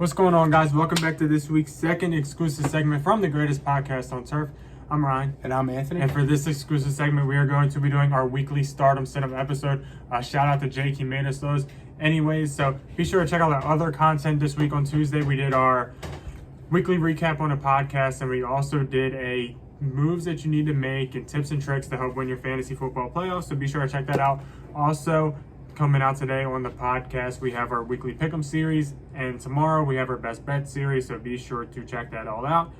What's going on, guys? Welcome back to this week's second exclusive segment from the greatest podcast on turf. I'm Ryan. And I'm Anthony. And for this exclusive segment, we are going to be doing our weekly Stardom Cinema episode. Shout out to Jake, he made us those. Anyways, so be sure to check out our other content this week. On Tuesday, we did our weekly recap on a podcast, and we also did a moves that you need to make and tips and tricks to help win your fantasy football playoffs. So be sure to check that out. Also, coming out today on the podcast, we have our weekly pick'em series, and tomorrow we have our best bet series. So be sure to check that all out.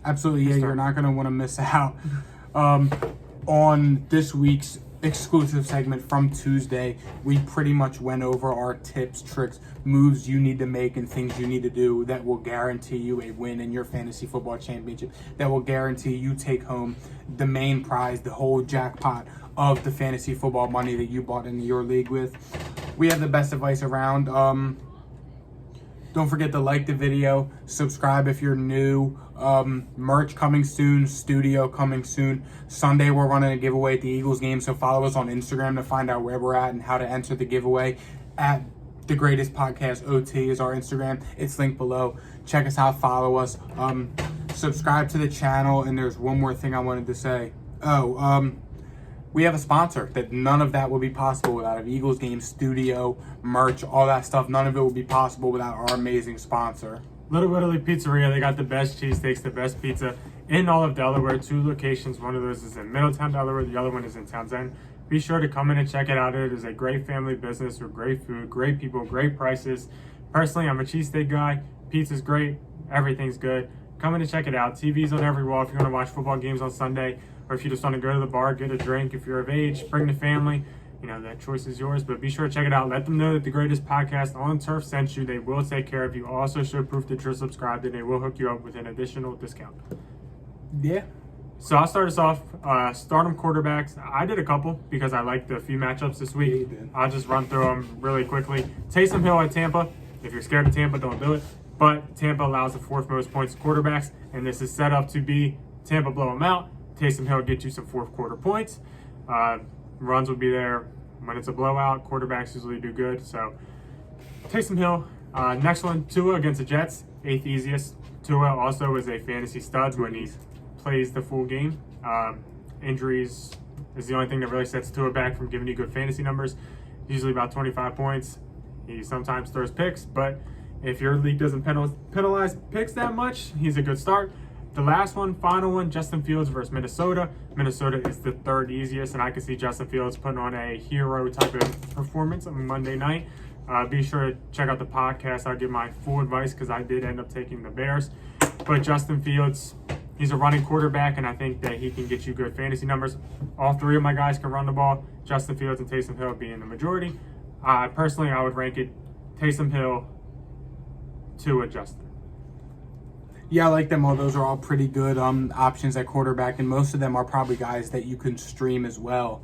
Absolutely, yeah, you're not going to want to miss out on this week's exclusive segment from Tuesday. We pretty much went over our tips, tricks, moves you need to make, and things you need to do that will guarantee you a win in your fantasy football championship, that will guarantee you take home the main prize, the whole jackpot of the fantasy football money that you bought into your league with. We have the best advice around. Don't forget to like the video, subscribe if you're new. Merch coming soon, studio coming soon. Sunday we're running a giveaway at the Eagles game, so follow us on Instagram to find out where we're at and how to enter the giveaway. At The Greatest Podcast OT is our Instagram. It's linked below. Check us out, follow us. Subscribe to the channel, and there's one more thing I wanted to say. We have a sponsor. That none of that would be possible without an Eagles game, studio, merch, all that stuff. None of it would be possible without our amazing sponsor. Little Italy Pizzeria. They got the best cheesesteaks, the best pizza in all of Delaware. 2 locations. One of those is in Middletown, Delaware. The other one is in Townsend. Be sure to come in and check it out. It is a great family business with great food, great people, great prices. Personally, I'm a cheesesteak guy. Pizza's great. Everything's good. Come in and check it out. TV's on every wall if you want to watch football games on Sunday, or if you just want to go to the bar, get a drink. If you're of age, bring the family. You know, that choice is yours, but be sure to check it out. Let them know that the greatest podcast on turf sent you. They will take care of you. Also show proof that you're subscribed, and they will hook you up with an additional discount. Yeah. So I'll start us off. Stardom Quarterbacks. I did a couple because I liked a few matchups this week. Yeah, you did. I'll just run through them really quickly. Taysom Hill at Tampa. If you're scared of Tampa, don't do it. But Tampa allows the 4th most points to quarterbacks, and this is set up to be Tampa blow them out. Taysom Hill get you some 4th quarter points. Runs will be there when it's a blowout. Quarterbacks usually do good. So Taysom Hill. Next one, Tua against the Jets. 8th easiest. Tua also is a fantasy stud when he plays the full game. Injuries is the only thing that really sets Tua back from giving you good fantasy numbers. Usually about 25 points. He sometimes throws picks, but if your league doesn't penalize picks that much, he's a good start. The last one, final one, Justin Fields versus Minnesota. Minnesota is the 3rd easiest, and I can see Justin Fields putting on a hero type of performance on Monday night. Be sure to check out the podcast. I'll give my full advice because I did end up taking the Bears. But Justin Fields, he's a running quarterback, and I think that he can get you good fantasy numbers. All 3 of my guys can run the ball. Justin Fields and Taysom Hill being the majority. Personally, I would rank it Taysom Hill to Justin. Yeah, I like them all. Those are all pretty good options at quarterback, and most of them are probably guys that you can stream as well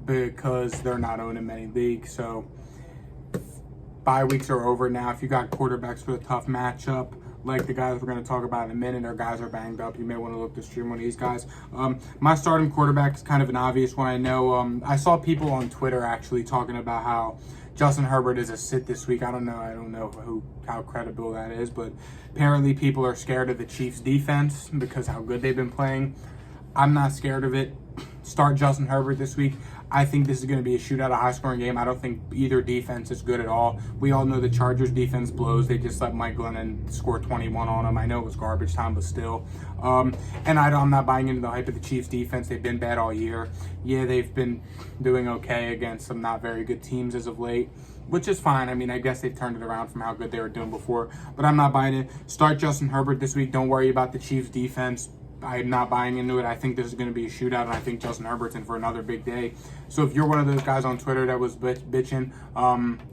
because they're not owned in many leagues. So bye weeks are over now. If you got quarterbacks with a tough matchup, like the guys we're going to talk about in a minute, or guys are banged up, you may want to look to stream one of these guys. My starting quarterback is kind of an obvious one. I know I saw people on Twitter actually talking about how Justin Herbert is a sit this week. I don't know how credible that is, but apparently people are scared of the Chiefs' defense because how good they've been playing. I'm not scared of it. Start Justin Herbert this week. I think this is going to be a shootout, a high-scoring game. I don't think either defense is good at all. We all know the Chargers' defense blows. They just let Mike Glennon score 21 on them. I know it was garbage time, but still. And I'm not buying into the hype of the Chiefs' defense. They've been bad all year. Yeah, they've been doing okay against some not very good teams as of late, which is fine. I mean, I guess they've turned it around from how good they were doing before, but I'm not buying it. Start Justin Herbert this week. Don't worry about the Chiefs' defense. I'm not buying into it. I think this is going to be a shootout, and I think Justin Herbert's in for another big day. So if you're one of those guys on Twitter that was bitching,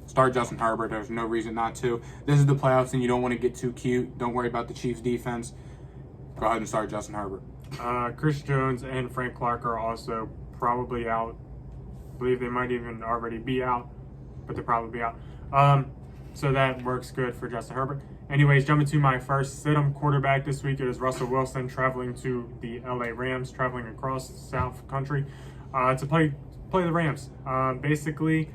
start Justin Herbert. There's no reason not to. This is the playoffs, and you don't want to get too cute. Don't worry about the Chiefs' defense. Go ahead and start Justin Herbert. Chris Jones and Frank Clark are also probably out. I believe they might even already be out, but they'll probably be out. So that works good for Justin Herbert. Anyways, jumping to my first sit-em quarterback this week. It is Russell Wilson traveling to the LA Rams, traveling across South Country to play the Rams. Basically,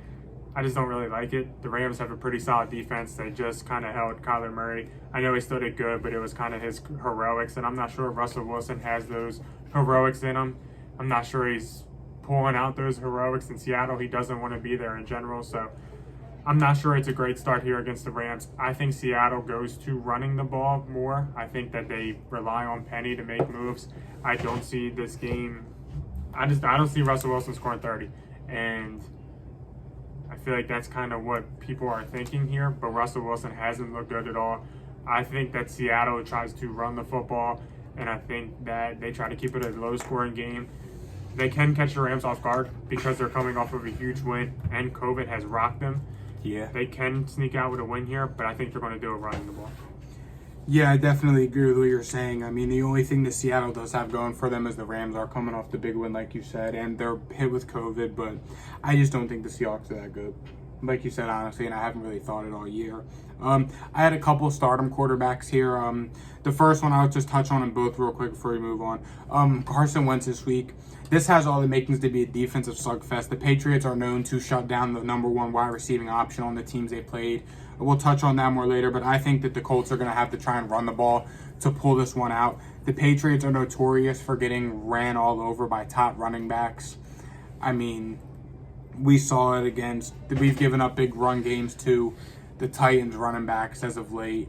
I just don't really like it. The Rams have a pretty solid defense. They just kind of held Kyler Murray. I know he still did good, but it was kind of his heroics, and I'm not sure if Russell Wilson has those heroics in him. I'm not sure he's pulling out those heroics in Seattle. He doesn't want to be there in general, so I'm not sure it's a great start here against the Rams. I think Seattle goes to running the ball more. I think that they rely on Penny to make moves. I don't see this game. I don't see Russell Wilson scoring 30, and I feel like that's kind of what people are thinking here, but Russell Wilson hasn't looked good at all. I think that Seattle tries to run the football, and I think that they try to keep it a low-scoring game. They can catch the Rams off guard because they're coming off of a huge win, and COVID has rocked them. Yeah. They can sneak out with a win here, but I think they're going to do it running the ball. Yeah, I definitely agree with what you're saying. I mean, the only thing that Seattle does have going for them is the Rams are coming off the big win, like you said, and they're hit with COVID, but I just don't think the Seahawks are that good. Like you said, honestly, and I haven't really thought it all year. I had a couple Stardom quarterbacks here. The first one I'll just touch on them both real quick before we move on. Carson Wentz this week. This has all the makings to be a defensive slugfest. The Patriots are known to shut down the number one wide receiving option on the teams they played. We'll touch on that more later, but I think that the Colts are going to have to try and run the ball to pull this one out. The Patriots are notorious for getting ran all over by top running backs. I mean, we saw it against, we've given up big run games to the Titans running backs as of late,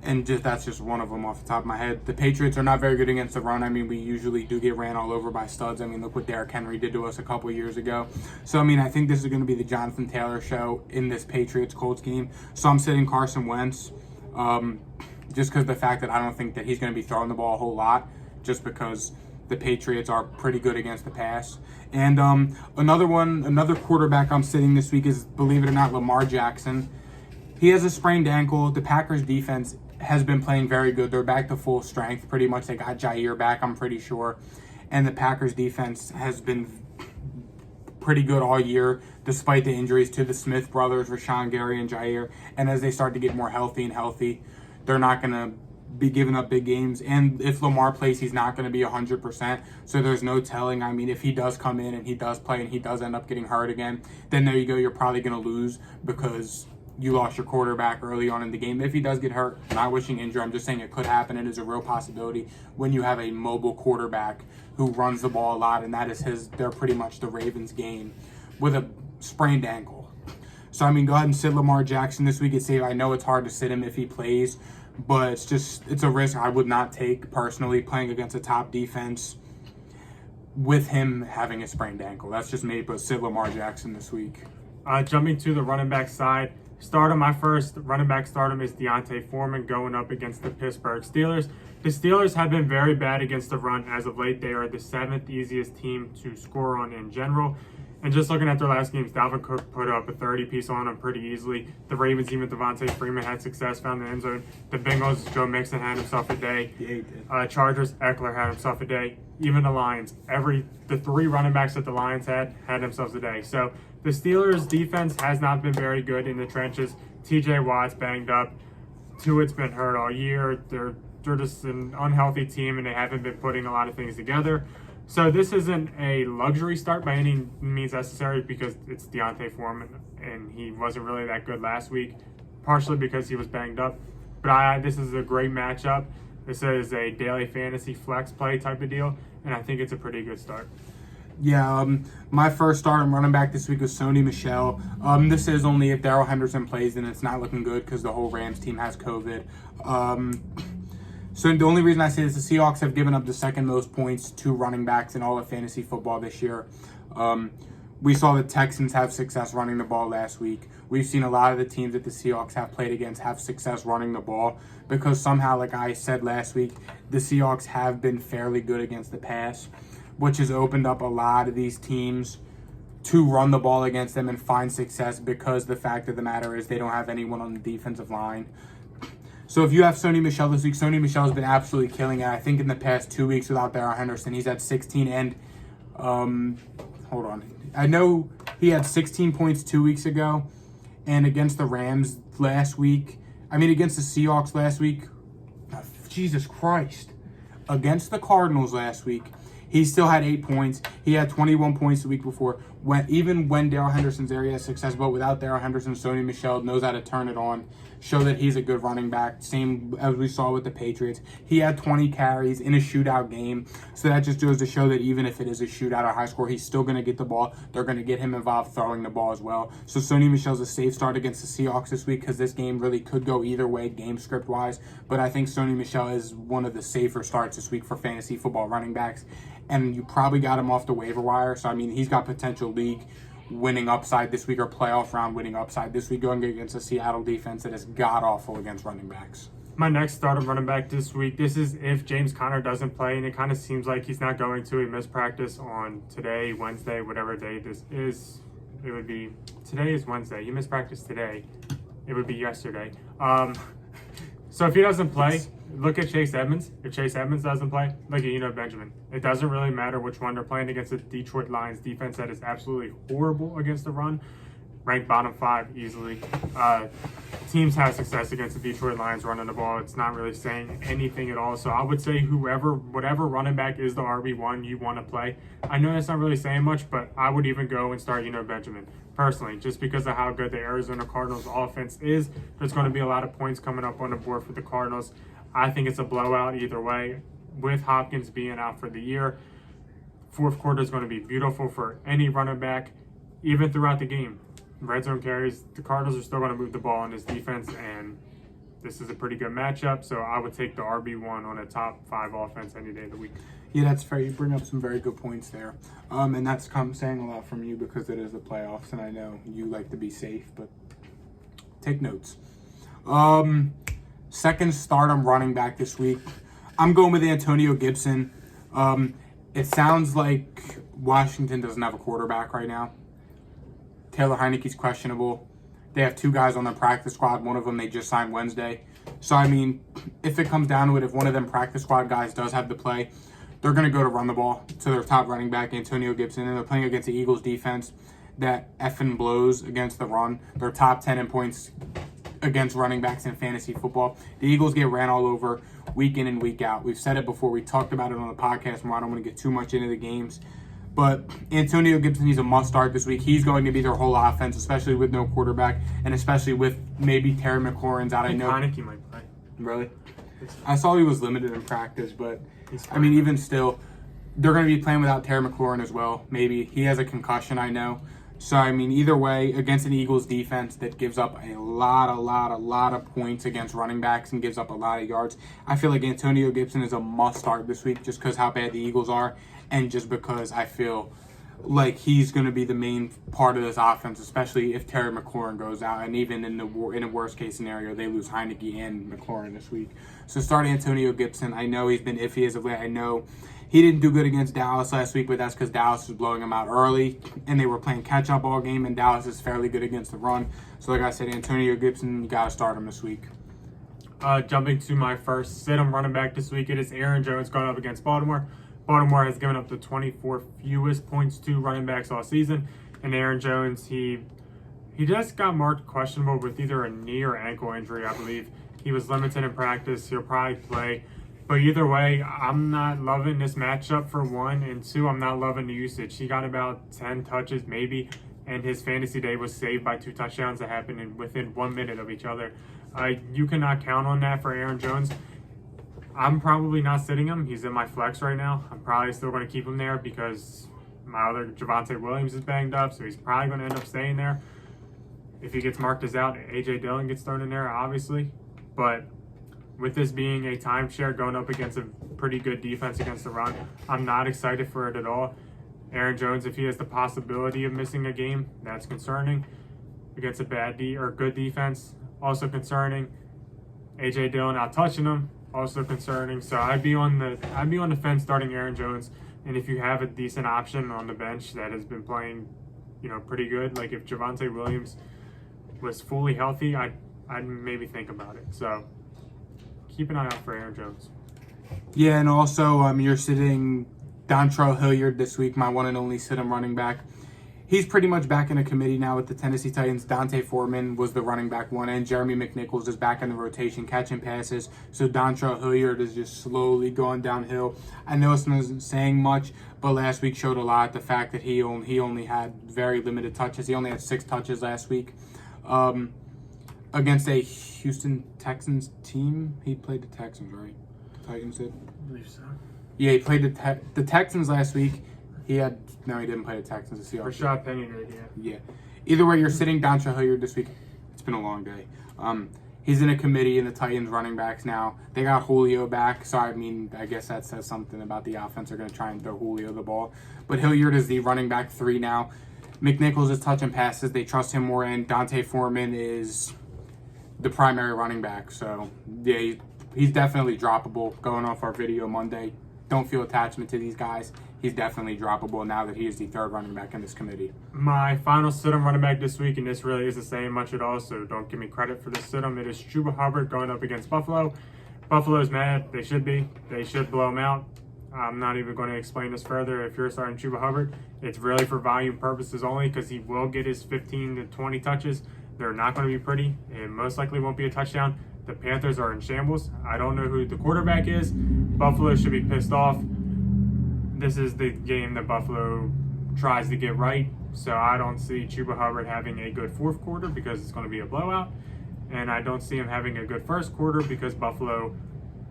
and that's just one of them off the top of my head. The Patriots are not very good against the run. I mean, we usually do get ran all over by studs. I mean, look what Derrick Henry did to us a couple years ago. So, I mean, I think this is going to be the Jonathan Taylor show in this Patriots-Colts game. So I'm sitting Carson Wentz just because of the fact that I don't think that he's going to be throwing the ball a whole lot, just because the Patriots are pretty good against the pass. And another quarterback I'm sitting this week is, believe it or not, Lamar Jackson. He has a sprained ankle. The Packers defense has been playing very good. They're back to full strength. Pretty much they got Jair back, I'm pretty sure. And the Packers defense has been pretty good all year, despite the injuries to the Smith brothers, Rashawn Gary and Jair. And as they start to get more healthy, they're not going to be giving up big games. And if Lamar plays, he's not going to be 100%. So there's no telling. I mean, if he does come in and he does play and he does end up getting hurt again, then there you go. You're probably going to lose because you lost your quarterback early on in the game. If he does get hurt, I'm not wishing injury. I'm just saying it could happen. It is a real possibility when you have a mobile quarterback who runs the ball a lot, and that is they're pretty much the Ravens' game with a sprained ankle. So, I mean, go ahead and sit Lamar Jackson this week at save. I know it's hard to sit him if he plays, but it's a risk I would not take personally, playing against a top defense with him having a sprained ankle. That's just me, but sit Lamar Jackson this week. Jumping to the running back side, my first running back stardom is Deontay Foreman going up against the Pittsburgh Steelers. The Steelers have been very bad against the run as of late. They are the 7th easiest team to score on in general. And just looking at their last games, Dalvin Cook put up a 30-piece on them pretty easily. The Ravens, even Devontae Freeman, had success, found the end zone. The Bengals, Joe Mixon had himself a day. Yeah, he did. Chargers, Eckler had himself a day. Even the Lions, the 3 running backs that the Lions had themselves a day. So the Steelers' defense has not been very good in the trenches. T.J. Watt's banged up. Tuitt's been hurt all year. They're just an unhealthy team, and they haven't been putting a lot of things together. So this isn't a luxury start by any means necessary because it's Deontay Foreman, and he wasn't really that good last week, partially because he was banged up. But this is a great matchup. This is a daily fantasy flex play type of deal, and I think it's a pretty good start. Yeah, my first start running back this week was Sony Michelle. This is only if Darrell Henderson plays, and it's not looking good because the whole Rams team has COVID. So the only reason I say this, the Seahawks have given up the second most points to running backs in all of fantasy football this year. We saw the Texans have success running the ball last week. We've seen a lot of the teams that the Seahawks have played against have success running the ball because somehow, like I said last week, the Seahawks have been fairly good against the pass, which has opened up a lot of these teams to run the ball against them and find success because the fact of the matter is they don't have anyone on the defensive line. So if you have Sony Michelle this week, Sony Michelle has been absolutely killing it. I think in the past 2 weeks without Darrell Henderson, he's had 16 and hold on. I know he had 16 points 2 weeks ago, and against the Rams last week. Against the Seahawks last week. Jesus Christ. Against the Cardinals last week, he still had 8 points. He had 21 points the week before. when Darrell Henderson's there, he has success, but without Darrell Henderson, Sony Michelle knows how to turn it on, show that he's a good running back, same as we saw with the Patriots. He had 20 carries in a shootout game, so that just goes to show that even if it is a shootout or high score, he's still going to get the ball. They're going to get him involved throwing the ball as well. So Sony Michelle's a safe start against the Seahawks this week because this game really could go either way game script-wise, but I think Sony Michelle is one of the safer starts this week for fantasy football running backs, and you probably got him off the waiver wire, so I mean, he's got potential league winning upside this week or playoff round winning upside this week going against a Seattle defense that is god-awful against running backs. My next starting running back this week, this is if James Conner doesn't play, and it kind of seems like he's not going to. He missed practice on today, Wednesday, whatever day this is. It would be, today is Wednesday. He missed practice today. It would be yesterday. So if he doesn't play, look at Chase Edmonds. If Chase Edmonds doesn't play, look at Benjamin. It doesn't really matter which one they're playing against the Detroit Lions defense that is absolutely horrible against the run. Ranked bottom 5 easily. Teams have success against the Detroit Lions running the ball. It's not really saying anything at all. So I would say whatever running back is the RB1 you want to play. I know that's not really saying much, but I would even go and start Benjamin personally, just because of how good the Arizona Cardinals offense is. There's going to be a lot of points coming up on the board for the Cardinals. I think it's a blowout either way. With Hopkins being out for the year, fourth quarter is going to be beautiful for any running back, even throughout the game. Red zone carries, the Cardinals are still going to move the ball in this defense, and this is a pretty good matchup, so I would take the RB1 on a top 5 offense any day of the week. Yeah, that's fair. You bring up some very good points there. And that's saying a lot from you because it is the playoffs, and I know you like to be safe, but take notes. Second stardom running back this week, I'm going with Antonio Gibson. It sounds like Washington doesn't have a quarterback right now. Taylor Heineke's questionable. They have 2 guys on their practice squad. One of them they just signed Wednesday. So, I mean, if it comes down to it, if one of them practice squad guys does have to play, they're going to go to run the ball to their top running back, Antonio Gibson. And they're playing against the Eagles defense that effing blows against the run. They're top 10 in points against running backs in fantasy football. The Eagles get ran all over week in and week out. We've said it before. We talked about it on the podcast more. I don't want to get too much into the games. But Antonio Gibson, he's a must-start this week. He's going to be their whole offense, especially with no quarterback, and especially with maybe Terry McLaurin's out. I know Heineke might play. Really? I saw he was limited in practice, but I mean, even still, they're going to be playing without Terry McLaurin as well. Maybe he has a concussion, I know. So, I mean, either way, against an Eagles defense that gives up a lot of points against running backs and gives up a lot of yards, I feel like Antonio Gibson is a must-start this week just because how bad the Eagles are and just because I feel like he's going to be the main part of this offense, especially if Terry McLaurin goes out, and even in a worst-case scenario, they lose Heineke and McLaurin this week. So start Antonio Gibson. I know he's been iffy as of late. I know he didn't do good against Dallas last week, but that's because Dallas was blowing him out early, and they were playing catch-up all game, and Dallas is fairly good against the run. So like I said, Antonio Gibson, you got to start him this week. Jumping to my first sit-em running back this week, it is Aaron Jones going up against Baltimore. Baltimore has given up the 24 fewest points to running backs all season, and Aaron Jones, he just got marked questionable with either a knee or ankle injury, I believe. He was limited in practice. He'll probably play. But either way, I'm not loving this matchup for 1, and 2, I'm not loving the usage. He got about 10 touches maybe, and his fantasy day was saved by 2 touchdowns that happened within 1 minute of each other. You cannot count on that for Aaron Jones. I'm probably not sitting him. He's in my flex right now. I'm probably still going to keep him there because my other Javonte Williams is banged up, so he's probably going to end up staying there. If he gets marked as out, A.J. Dillon gets thrown in there, obviously. But with this being a timeshare going up against a pretty good defense against the run, I'm not excited for it at all. Aaron Jones, if he has the possibility of missing a game, that's concerning. Against a good defense, also concerning. A.J. Dillon out touching him, also concerning. So I'd be on the fence starting Aaron Jones. And if you have a decent option on the bench that has been playing, pretty good, like if Javonte Williams was fully healthy, I'd maybe think about it. So keep an eye out for Aaron Jones. Yeah, and also you're sitting Dontrell Hillyard this week, my one and only sit-em running back. he's pretty much back in a committee now with the Tennessee Titans. Dante Foreman was the running back one, and Jeremy McNichols is back in the rotation catching passes. So Dontrell Hillyard is just slowly going downhill. I know it's not saying much, but last week showed a lot. The fact that he only had very limited touches. He only had 6 touches last week. Against a Houston Texans team. He played the Texans, right? The Titans did? I believe so. Yeah, he played the Texans last week. He didn't play the Texans. The Seahawks. Rashad Penny did, Yeah. Either way, you're sitting Dontrell Hillyard this week. It's been a long day. He's in a committee in the Titans running backs now. They got Julio back, so I guess that says something about the offense. They're going to try and throw Julio the ball. But Hilliard is the running back 3 now. McNichols is touching passes. They trust him more, and Dante Foreman is the primary running back. So, yeah, he's definitely droppable. Going off our video Monday, don't feel attachment to these guys. He's definitely droppable now that he is the 3rd running back in this committee. My final sit-em running back this week, and this really isn't saying much at all, so don't give me credit for this sit-em. It is Chuba Hubbard going up against Buffalo. Buffalo's mad. They should be. They should blow him out. I'm not even going to explain this further. If you're starting Chuba Hubbard, it's really for volume purposes only because he will get his 15 to 20 touches. They're not going to be pretty. It most likely won't be a touchdown. The Panthers are in shambles. I don't know who the quarterback is. Buffalo should be pissed off. This is the game that Buffalo tries to get right. So I don't see Chuba Hubbard having a good 4th quarter because it's going to be a blowout. And I don't see him having a good 1st quarter because Buffalo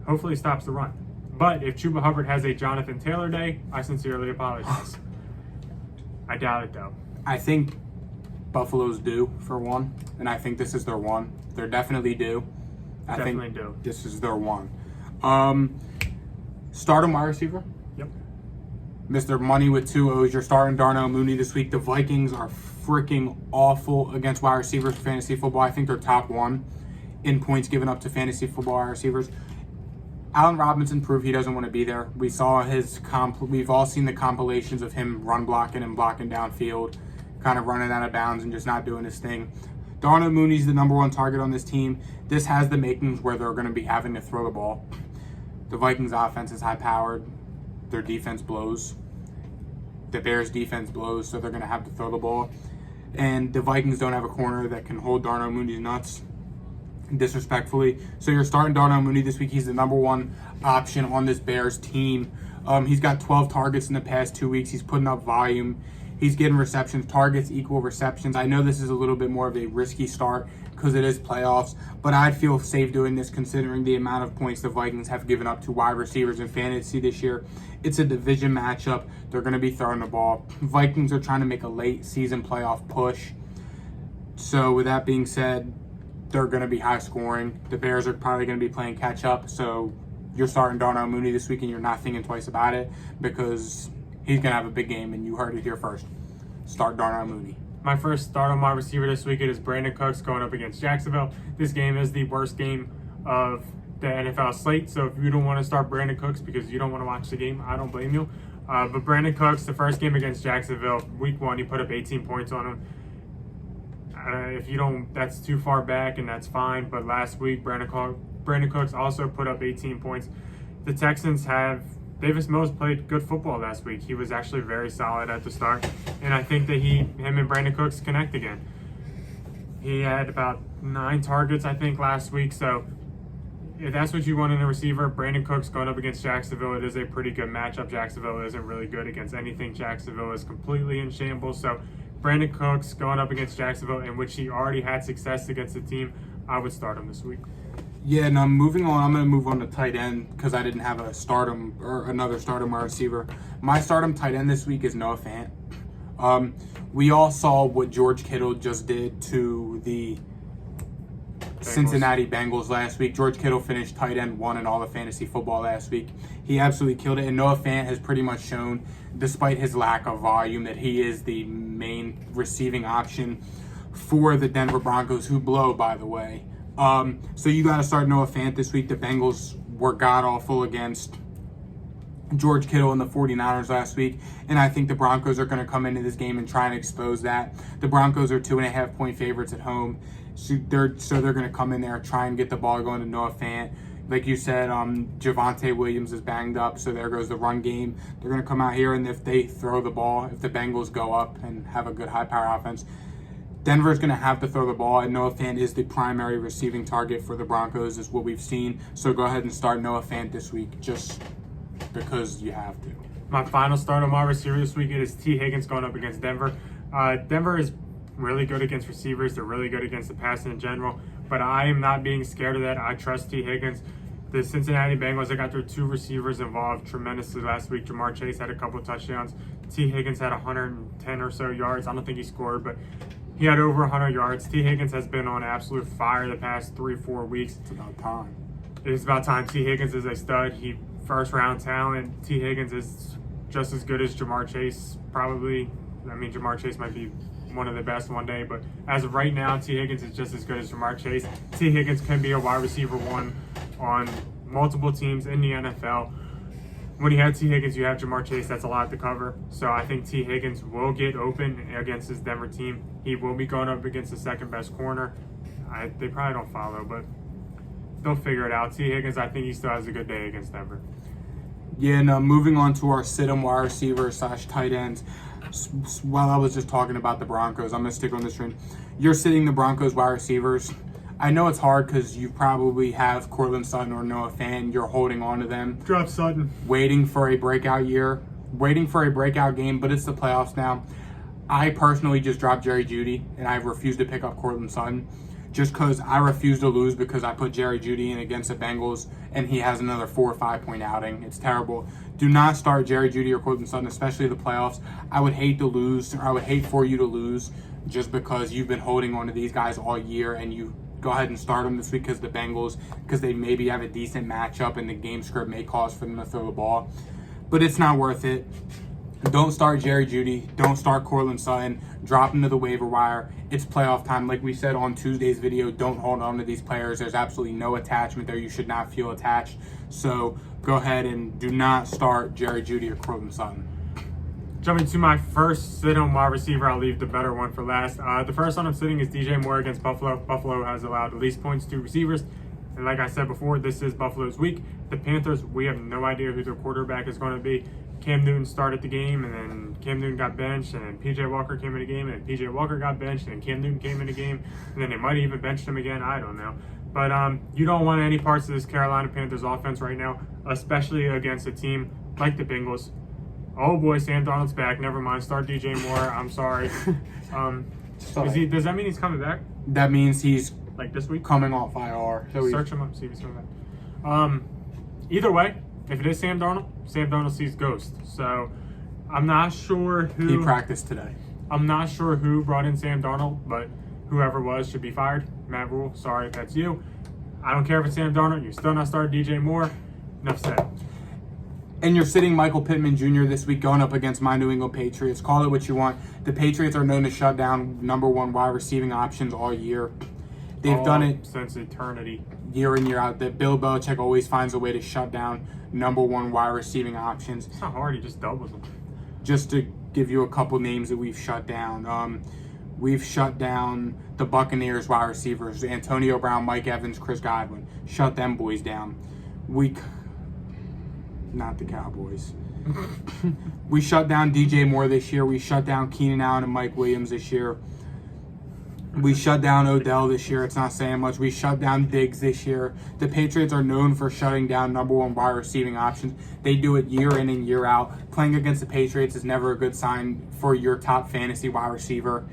hopefully stops the run. But if Chuba Hubbard has a Jonathan Taylor day, I sincerely apologize. I doubt it, though. I think Buffalo's due for one, and I think this is their one. They're definitely due. I think this is their one. Stardom wide receiver. Yep. Mr. Money with 2 O's. You're starting Darnell Mooney this week. The Vikings are freaking awful against wide receivers for fantasy football. I think they're top 1 in points given up to fantasy football wide receivers. Allen Robinson proved he doesn't want to be there. We saw we've all seen the compilations of him run blocking and blocking downfield, kind of running out of bounds and just not doing his thing. Darnell Mooney's the number 1 target on this team. This has the makings where they're going to be having to throw the ball. The Vikings offense is high powered. Their defense blows. The Bears defense blows, so they're going to have to throw the ball. And the Vikings don't have a corner that can hold Darnell Mooney's nuts, disrespectfully. So you're starting Darnell Mooney this week. He's the number 1 option on this Bears team. He's got 12 targets in the past 2 weeks. He's putting up volume. He's getting receptions. Targets equal receptions. I know this is a little bit more of a risky start because it is playoffs, but I'd feel safe doing this considering the amount of points the Vikings have given up to wide receivers in fantasy this year. It's a division matchup. They're going to be throwing the ball. Vikings are trying to make a late season playoff push. So with that being said, they're going to be high scoring. The Bears are probably going to be playing catch up. So you're starting Darnell Mooney this week and you're not thinking twice about it because he's going to have a big game and you heard it here first. Start Darnell Mooney. My first start on wide receiver this week is Brandon Cooks going up against Jacksonville. This game is the worst game of the NFL slate. So if you don't want to start Brandon Cooks because you don't want to watch the game, I don't blame you. But Brandon Cooks, the first game against Jacksonville, week 1, he put up 18 points on him. If you don't, that's too far back and that's fine. But last week, Brandon Cooks also put up 18 points. The Texans have Davis Mills played good football last week. He was actually very solid at the start. And I think that him and Brandon Cooks connect again. He had about 9 targets, I think, last week. So if that's what you want in a receiver, Brandon Cooks going up against Jacksonville, it is a pretty good matchup. Jacksonville isn't really good against anything. Jacksonville is completely in shambles. So Brandon Cooks going up against Jacksonville, in which he already had success against the team, I would start him this week. Yeah, and moving on, I'm going to move on to tight end because I didn't have a stardom or another stardom wide receiver. My stardom tight end this week is Noah Fant. We all saw what George Kittle just did to the Cincinnati Bengals last week. George Kittle finished tight end 1 in all of fantasy football last week. He absolutely killed it, and Noah Fant has pretty much shown, despite his lack of volume, that he is the main receiving option for the Denver Broncos, who blow, by the way. So you got to start Noah Fant this week. The Bengals were god-awful against George Kittle and the 49ers last week, and I think the Broncos are going to come into this game and try and expose that. The Broncos are 2.5-point favorites at home, so they're going to come in there, try and get the ball going to Noah Fant. Like you said, Javonte Williams is banged up, so there goes the run game. They're going to come out here, and if they throw the ball, if the Bengals go up and have a good high-power offense, Denver's going to have to throw the ball, and Noah Fant is the primary receiving target for the Broncos, is what we've seen. So go ahead and start Noah Fant this week, just because you have to. My final start on my receiver this week, it is T. Higgins going up against Denver. Denver is really good against receivers. They're really good against the pass in general, but I am not being scared of that. I trust T. Higgins. The Cincinnati Bengals, they got their 2 receivers involved tremendously last week. Jamar Chase had a couple of touchdowns. T. Higgins had 110 or so yards. I don't think he scored, but he had over 100 yards. T. Higgins has been on absolute fire the past 3-4 weeks. It's about time. It is about time. T. Higgins is a stud. He first-round talent. T. Higgins is just as good as Jamar Chase, probably. I mean, Jamar Chase might be one of the best one day, but as of right now, T. Higgins is just as good as Jamar Chase. T. Higgins can be a wide receiver 1 on multiple teams in the NFL. When you have T. Higgins, you have Jamar Chase. That's a lot to cover. So I think T. Higgins will get open against this Denver team. He will be going up against the second-best corner. They probably don't follow, but they'll figure it out. T. Higgins, I think he still has a good day against Denver. Yeah, now moving on to our sit-em wide receivers / tight ends. While I was just talking about the Broncos, I'm going to stick on this train. You're sitting the Broncos wide receivers. I know it's hard because you probably have Courtland Sutton or Noah Fant. You're holding on to them. Drop Sutton. Waiting for a breakout year. Waiting for a breakout game, but it's the playoffs now. I personally just dropped Jerry Jeudy, and I refuse to pick up Courtland Sutton. Just because I refuse to lose because I put Jerry Jeudy in against the Bengals, and he has another 4 or 5 point outing. It's terrible. Do not start Jerry Jeudy or Courtland Sutton, especially the playoffs. I would hate to lose, or I would hate for you to lose just because you've been holding on to these guys all year, and you go ahead and start them this week because the Bengals, because they maybe have a decent matchup and the game script may cause for them to throw the ball. But it's not worth it. Don't start Jerry Jeudy. Don't start Courtland Sutton. Drop him to the waiver wire. It's playoff time. Like we said on Tuesday's video, don't hold on to these players. There's absolutely no attachment there. You should not feel attached. So go ahead and do not start Jerry Jeudy or Courtland Sutton. Jumping to my first sit-on wide receiver, I'll leave the better one for last. The first one I'm sitting is DJ Moore against Buffalo. Buffalo has allowed the least points to receivers. And like I said before, this is Buffalo's week. The Panthers, we have no idea who their quarterback is going to be. Cam Newton started the game, and then Cam Newton got benched, and then P.J. Walker came in the game, and then P.J. Walker got benched, and then Cam Newton came in the game, and then they might even benched him again. I don't know. But you don't want any parts of this Carolina Panthers offense right now, especially against a team like the Bengals. Oh boy, Sam Darnold's back. Never mind. Start DJ Moore. I'm sorry. Does that mean he's coming back? That means he's like this week? Coming off IR. So search him up, see if he's coming back. Either way, if it is Sam Darnold sees ghost. So I'm not sure who. He practiced today. I'm not sure who brought in Sam Darnold, but whoever was should be fired. Matt Rule, sorry, that's you. I don't care if it's Sam Darnold. You're still not starting DJ Moore. Enough said. And you're sitting Michael Pittman Jr. this week going up against my New England Patriots. Call it what you want. The Patriots are known to shut down #1 wide receiving options all year. They've done it since eternity. Year in, year out. That Bill Belichick always finds a way to shut down #1 wide receiving options. It's not hard. He just doubles them. Just to give you a couple names that we've shut down. We've shut down the Buccaneers wide receivers. Antonio Brown, Mike Evans, Chris Godwin. Shut them boys down. Not the Cowboys. We shut down DJ Moore this year. We shut down Keenan Allen and Mike Williams this year. We shut down Odell this year. It's not saying much. We shut down Diggs this year. The Patriots are known for shutting down #1 wide receiving options. They do it year in and year out. Playing against the Patriots is never a good sign for your top fantasy wide receiver.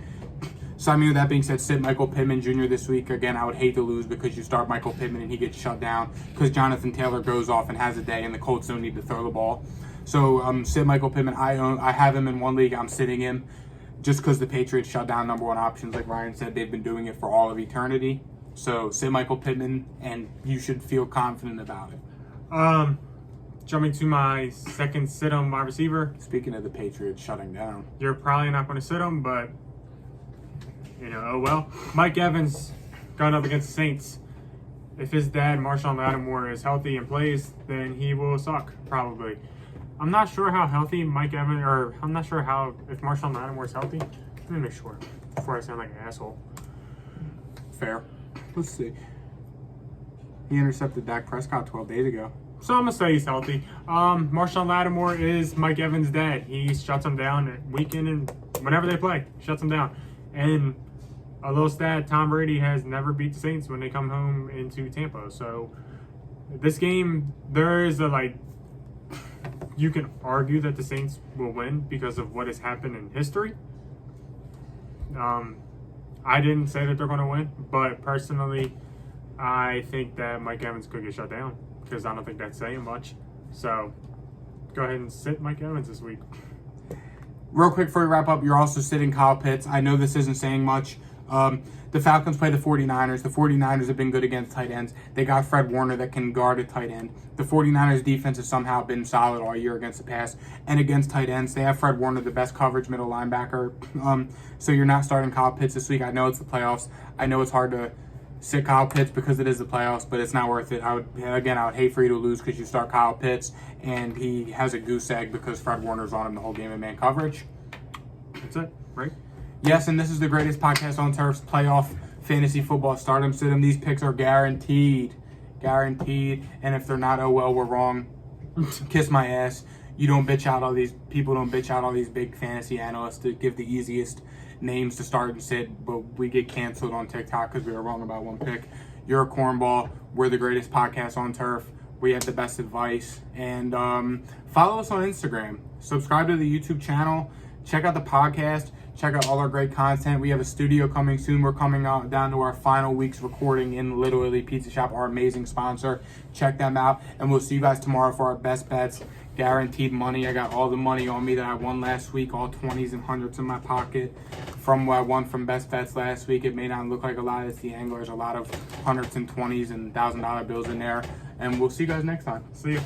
So, I mean, with that being said, sit Michael Pittman Jr. this week. Again, I would hate to lose because you start Michael Pittman and he gets shut down because Jonathan Taylor goes off and has a day and the Colts don't need to throw the ball. So, sit Michael Pittman. I have him in one league. I'm sitting him just because the Patriots shut down #1 options. Like Ryan said, they've been doing it for all of eternity. So, sit Michael Pittman and you should feel confident about it. Jumping to my second sit-em wide receiver. Speaking of the Patriots shutting down. You're probably not going to sit him, but oh well. Mike Evans going up against the Saints. If his dad, Marshawn Lattimore, is healthy and plays, then he will suck, probably. I'm not sure how healthy Mike Evans, or I'm not sure if Marshawn Lattimore is healthy. Let me make sure before I sound like an asshole. Fair. Let's see. He intercepted Dak Prescott 12 days ago. So I'm gonna say he's healthy. Marshawn Lattimore is Mike Evans' dad. He shuts him down week in and whenever they play, shuts him down. And a little stat: Tom Brady has never beat the Saints when they come home into Tampa. So this game, there is you can argue that the Saints will win because of what has happened in history. I didn't say that they're going to win, but personally, I think that Mike Evans could get shut down because I don't think that's saying much. So go ahead and sit Mike Evans this week. Real quick before we wrap up, you're also sitting Kyle Pitts. I know this isn't saying much. The Falcons play the 49ers. The 49ers have been good against tight ends. They got Fred Warner that can guard a tight end. The 49ers defense has somehow been solid all year against the pass and against tight ends. They have Fred Warner, the best coverage middle linebacker. So you're not starting Kyle Pitts this week. I know it's the playoffs. I know it's hard to sit Kyle Pitts because it is the playoffs, but it's not worth it. I would hate for you to lose because you start Kyle Pitts and he has a goose egg because Fred Warner's on him the whole game in man coverage. That's it, right? Yes, and this is the greatest podcast on turf's playoff fantasy football stardom sit-em. These picks are guaranteed. Guaranteed. And if they're not, oh well, we're wrong. Kiss my ass. You don't bitch out all these people, don't bitch out all these big fantasy analysts to give the easiest names to start and sit, but we get canceled on TikTok because we were wrong about one pick. You're a cornball. We're the greatest podcast on turf. We have the best advice. And follow us on Instagram. Subscribe to the YouTube channel. Check out the podcast. Check out all our great content. We have a studio coming soon. We're coming out down to our final week's recording in Little Italy Pizza Shop, our amazing sponsor. Check them out. And we'll see you guys tomorrow for our best bets. Guaranteed money. I got all the money on me that I won last week. All 20s and 100s in my pocket from what I won from best bets last week. It may not look like a lot. It's the Anglers. A lot of 100s and 20s and $1,000 bills in there. And we'll see you guys next time. See you.